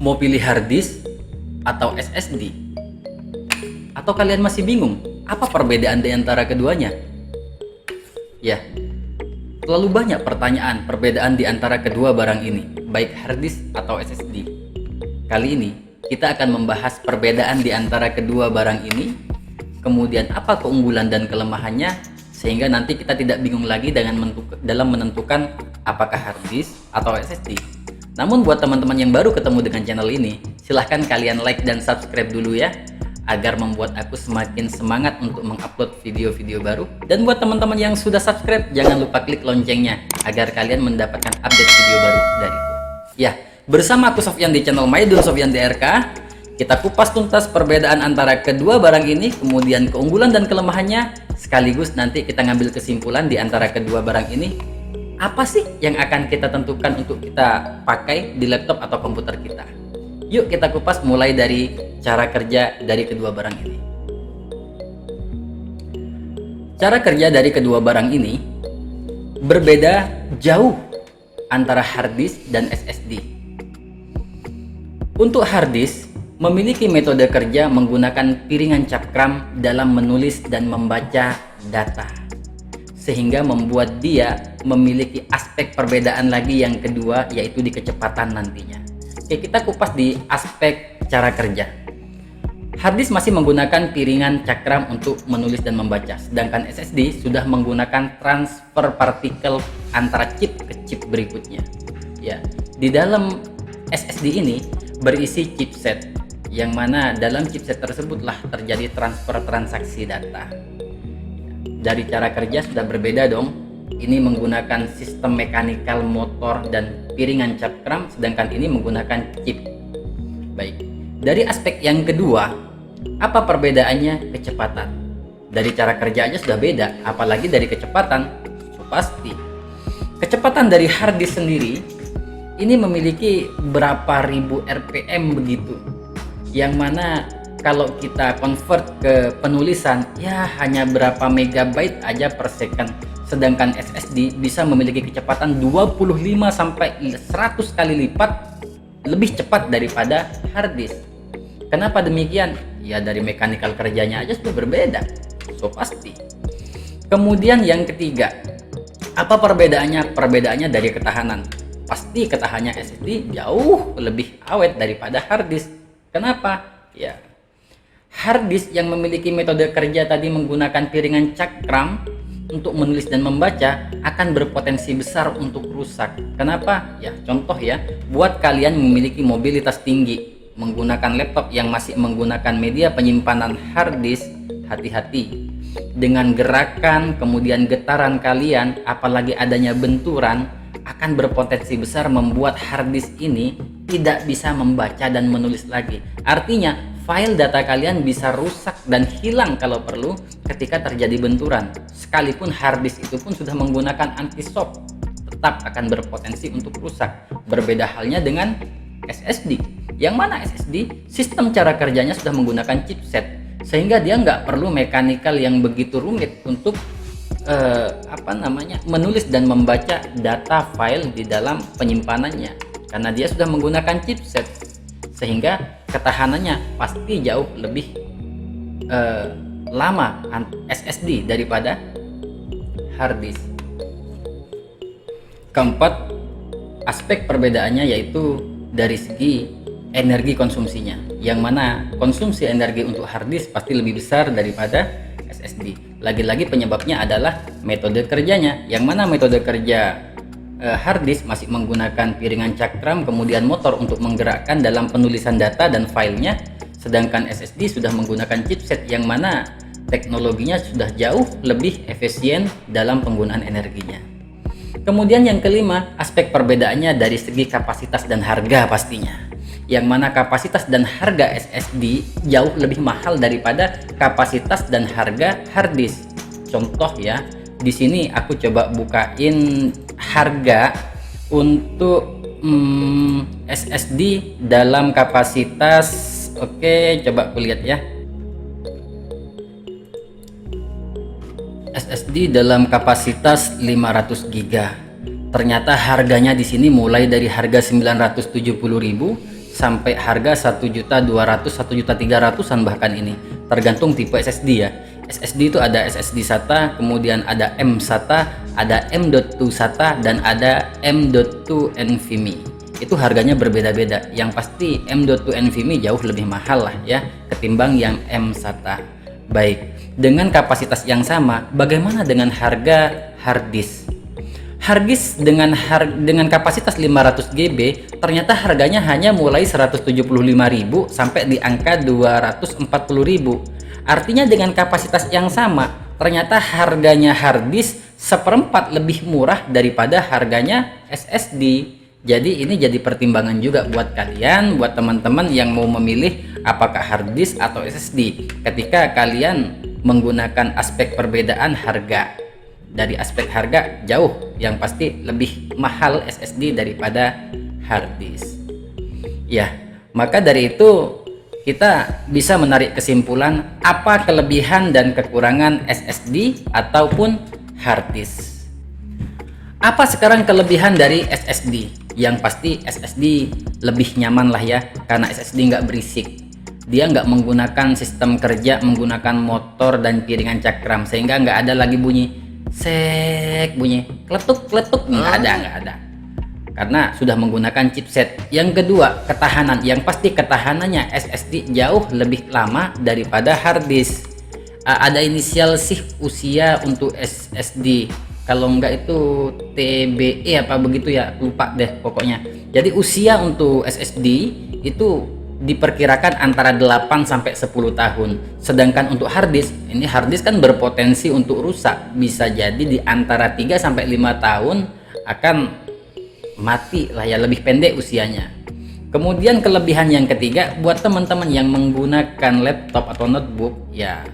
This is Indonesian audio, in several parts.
Mau pilih hard disk atau SSD? Atau kalian masih bingung apa perbedaan di antara keduanya? Ya, terlalu banyak pertanyaan perbedaan di antara kedua barang ini, baik hard disk atau SSD. Kali ini kita akan membahas perbedaan di antara kedua barang ini, kemudian apa keunggulan dan kelemahannya, sehingga nanti kita tidak bingung lagi dalam menentukan apakah hard disk atau SSD. Namun buat teman-teman yang baru ketemu dengan channel ini, silahkan kalian like dan subscribe dulu ya, agar membuat aku semakin semangat untuk mengupload video-video baru. Dan buat teman-teman yang sudah subscribe, jangan lupa klik loncengnya agar kalian mendapatkan update video baru dariku. Ya, bersama aku Sofyan di channel Maidun Sofyan DRK, kita kupas tuntas perbedaan antara kedua barang ini, kemudian keunggulan dan kelemahannya, sekaligus nanti kita ngambil kesimpulan di antara kedua barang ini. Apa sih yang akan kita tentukan untuk kita pakai di laptop atau komputer kita? Yuk kita kupas mulai dari cara kerja dari kedua barang ini. Cara kerja dari kedua barang ini berbeda jauh antara hard disk dan SSD. Untuk hard disk memiliki metode kerja menggunakan piringan cakram dalam menulis dan membaca data, sehingga membuat dia memiliki aspek perbedaan lagi yang kedua, yaitu di kecepatan nantinya. Oke, kita kupas di aspek cara kerja. Hard disk masih menggunakan piringan cakram untuk menulis dan membaca, sedangkan SSD sudah menggunakan transfer partikel antara chip ke chip berikutnya. Ya, di dalam SSD ini berisi chipset, yang mana dalam chipset tersebutlah terjadi transfer transaksi data. Dari cara kerja sudah berbeda dong. Ini menggunakan sistem mekanikal motor dan piringan cakram, sedangkan ini menggunakan chip. Baik, dari aspek yang kedua, apa perbedaannya? Kecepatan. Dari cara kerjanya sudah beda, apalagi dari kecepatan. So, pasti kecepatan dari hard disk sendiri ini memiliki berapa ribu RPM begitu, yang mana kalau kita convert ke penulisan ya hanya berapa megabyte aja per second, sedangkan SSD bisa memiliki kecepatan 25 sampai 100 kali lipat lebih cepat daripada hard disk. Kenapa demikian? Ya dari mekanikal kerjanya aja sudah berbeda. So pasti. Kemudian yang ketiga, apa perbedaannya? Perbedaannya dari ketahanan. Pasti ketahanannya SSD jauh lebih awet daripada hard disk. Kenapa? Ya, hard disk yang memiliki metode kerja tadi menggunakan piringan cakram untuk menulis dan membaca akan berpotensi besar untuk rusak. Kenapa? Ya, contoh ya, buat kalian memiliki mobilitas tinggi menggunakan laptop yang masih menggunakan media penyimpanan hard disk, hati-hati dengan gerakan kemudian getaran kalian, apalagi adanya benturan, akan berpotensi besar membuat hard disk ini tidak bisa membaca dan menulis lagi. Artinya file data kalian bisa rusak dan hilang kalau perlu ketika terjadi benturan. Sekalipun hard disk itu pun sudah menggunakan anti shock, tetap akan berpotensi untuk rusak. Berbeda halnya dengan SSD, yang mana SSD sistem cara kerjanya sudah menggunakan chipset, sehingga dia nggak perlu mekanikal yang begitu rumit untuk menulis dan membaca data file di dalam penyimpanannya, karena dia sudah menggunakan chipset, sehingga ketahanannya pasti jauh lebih lama SSD daripada hard disk. Keempat, aspek perbedaannya yaitu dari segi energi konsumsinya, yang mana konsumsi energi untuk hard disk pasti lebih besar daripada SSD. Lagi-lagi penyebabnya adalah metode kerjanya, yang mana metode kerja hard disk masih menggunakan piringan cakram kemudian motor untuk menggerakkan dalam penulisan data dan filenya, sedangkan SSD sudah menggunakan chipset yang mana teknologinya sudah jauh lebih efisien dalam penggunaan energinya. Kemudian yang kelima, aspek perbedaannya dari segi kapasitas dan harga pastinya, yang mana kapasitas dan harga SSD jauh lebih mahal daripada kapasitas dan harga hard disk. Contoh ya, di sini aku coba bukain harga untuk SSD dalam kapasitas. Oke, coba aku lihat ya. SSD dalam kapasitas 500 GB. Ternyata harganya di sini mulai dari harga 970.000 sampai harga 1.200.000, 1.300.000-an bahkan ini, tergantung tipe SSD ya. SSD itu ada SSD SATA, kemudian ada M SATA, ada M.2 SATA, dan ada M.2 NVMe. Itu harganya berbeda-beda. Yang pasti M.2 NVMe jauh lebih mahal lah ya ketimbang yang M SATA. Baik, dengan kapasitas yang sama, bagaimana dengan harga hard disk? Hard disk dengan kapasitas 500 GB ternyata harganya hanya mulai 175.000 sampai di angka 240.000. Artinya dengan kapasitas yang sama, ternyata harganya hard disk seperempat lebih murah daripada harganya SSD. Jadi ini jadi pertimbangan juga buat kalian, buat teman-teman yang mau memilih apakah hard disk atau SSD. Ketika kalian menggunakan aspek perbedaan harga, dari aspek harga jauh yang pasti lebih mahal SSD daripada hard disk. Ya, maka dari itu kita bisa menarik kesimpulan apa kelebihan dan kekurangan SSD ataupun hard disk. Apa sekarang kelebihan dari SSD? Yang pasti SSD lebih nyaman lah ya, karena SSD nggak berisik. Dia nggak menggunakan sistem kerja menggunakan motor dan piringan cakram, sehingga nggak ada lagi bunyi sek, bunyi kletuk nggak ada. Karena sudah menggunakan chipset. Yang kedua, ketahanan. Yang pasti ketahanannya SSD jauh lebih lama daripada hard disk. Ada inisial sih usia untuk SSD. Kalau enggak itu TBE apa begitu ya, lupa deh pokoknya. Jadi usia untuk SSD itu diperkirakan antara 8 sampai 10 tahun. Sedangkan untuk hard disk, ini hard disk kan berpotensi untuk rusak. Bisa jadi di antara 3 sampai 5 tahun akan mati lah ya, lebih pendek usianya. Kemudian kelebihan yang ketiga buat teman-teman yang menggunakan laptop atau notebook, ya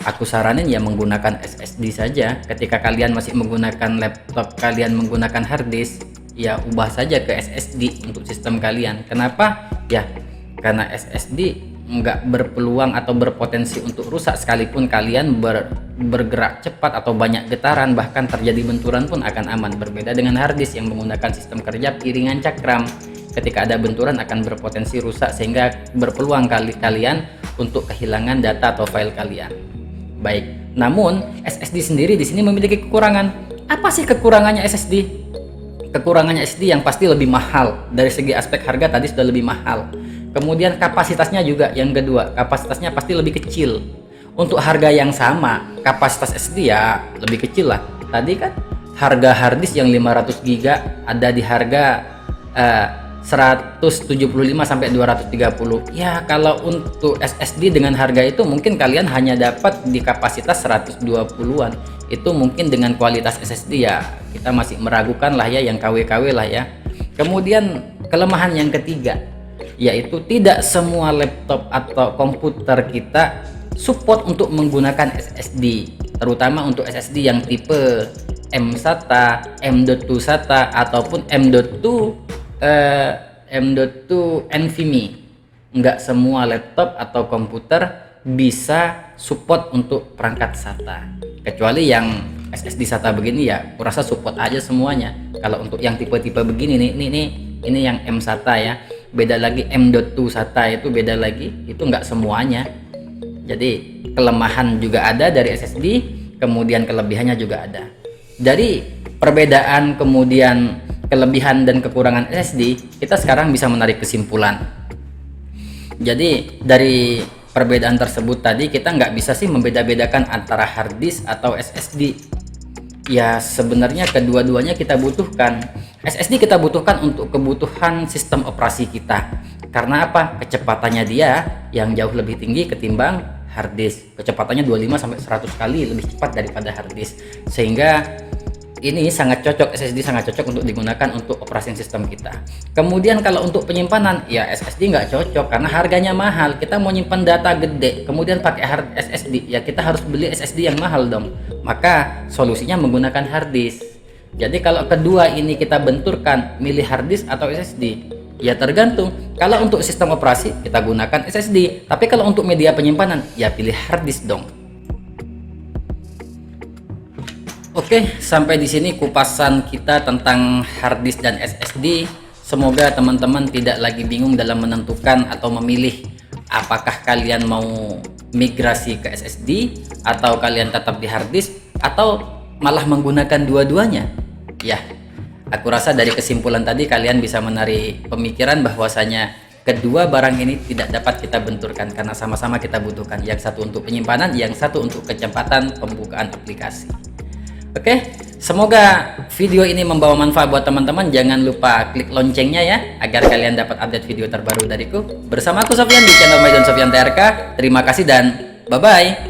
aku saranin ya menggunakan SSD saja. Ketika kalian masih menggunakan laptop, kalian menggunakan hard disk, ya ubah saja ke SSD untuk sistem kalian. Kenapa? Ya karena SSD nggak berpeluang atau berpotensi untuk rusak sekalipun kalian bergerak cepat atau banyak getaran, bahkan terjadi benturan pun akan aman. Berbeda dengan hard disk yang menggunakan sistem kerja piringan cakram, ketika ada benturan akan berpotensi rusak sehingga berpeluang kalian untuk kehilangan data atau file kalian. Baik, namun SSD sendiri di sini memiliki kekurangan. Apa sih kekurangannya SSD? Kekurangannya SSD yang pasti lebih mahal. Dari segi aspek harga tadi sudah lebih mahal. Kemudian kapasitasnya juga yang kedua, kapasitasnya pasti lebih kecil. Untuk harga yang sama, kapasitas SSD ya lebih kecil lah. Tadi kan harga hard disk yang 500 GB ada di harga 175 sampai 230. Ya kalau untuk SSD dengan harga itu mungkin kalian hanya dapat di kapasitas 120-an. Itu mungkin dengan kualitas SSD ya kita masih meragukan lah ya, yang KW-KW lah ya. Kemudian kelemahan yang ketiga, yaitu tidak semua laptop atau komputer kita support untuk menggunakan SSD, terutama untuk SSD yang tipe M SATA, M.2 SATA ataupun M.2 NVMe. Enggak semua laptop atau komputer bisa support untuk perangkat SATA, kecuali yang SSD SATA begini ya kurasa support aja semuanya. Kalau untuk yang tipe-tipe begini nih, ini yang M SATA ya, beda lagi M.2 SATA itu beda lagi, itu enggak semuanya. Jadi kelemahan juga ada dari SSD, kemudian kelebihannya juga ada. Dari perbedaan kemudian kelebihan dan kekurangan SSD, kita sekarang bisa menarik kesimpulan. Jadi dari perbedaan tersebut tadi kita nggak bisa sih membeda-bedakan antara hard disk atau SSD. Ya sebenarnya kedua-duanya kita butuhkan. SSD kita butuhkan untuk kebutuhan sistem operasi kita. Karena apa? Kecepatannya dia yang jauh lebih tinggi ketimbang hard disk. Kecepatannya 25 sampai 100 kali lebih cepat daripada hard disk. Sehingga ini sangat cocok, SSD sangat cocok untuk digunakan untuk operasi sistem kita. Kemudian kalau untuk penyimpanan, ya SSD nggak cocok karena harganya mahal. Kita mau nyimpan data gede, kemudian pakai hard SSD, ya kita harus beli SSD yang mahal dong. Maka solusinya menggunakan hard disk. Jadi kalau kedua ini kita benturkan, milih hard disk atau SSD, ya tergantung. Kalau untuk sistem operasi kita gunakan SSD, tapi kalau untuk media penyimpanan, ya pilih hard disk dong. Oke, sampai di sini kupasan kita tentang hard disk dan SSD. Semoga teman-teman tidak lagi bingung dalam menentukan atau memilih apakah kalian mau migrasi ke SSD atau kalian tetap di hard disk atau malah menggunakan dua-duanya. Ya, aku rasa dari kesimpulan tadi kalian bisa menarik pemikiran bahwasanya kedua barang ini tidak dapat kita benturkan karena sama-sama kita butuhkan. Yang satu untuk penyimpanan, yang satu untuk kecepatan pembukaan aplikasi. Oke, semoga video ini membawa manfaat buat teman-teman. Jangan lupa klik loncengnya ya, agar kalian dapat update video terbaru dariku. Bersama aku Sofyan di channel Maidon Sofyan TRK. Terima kasih dan bye-bye.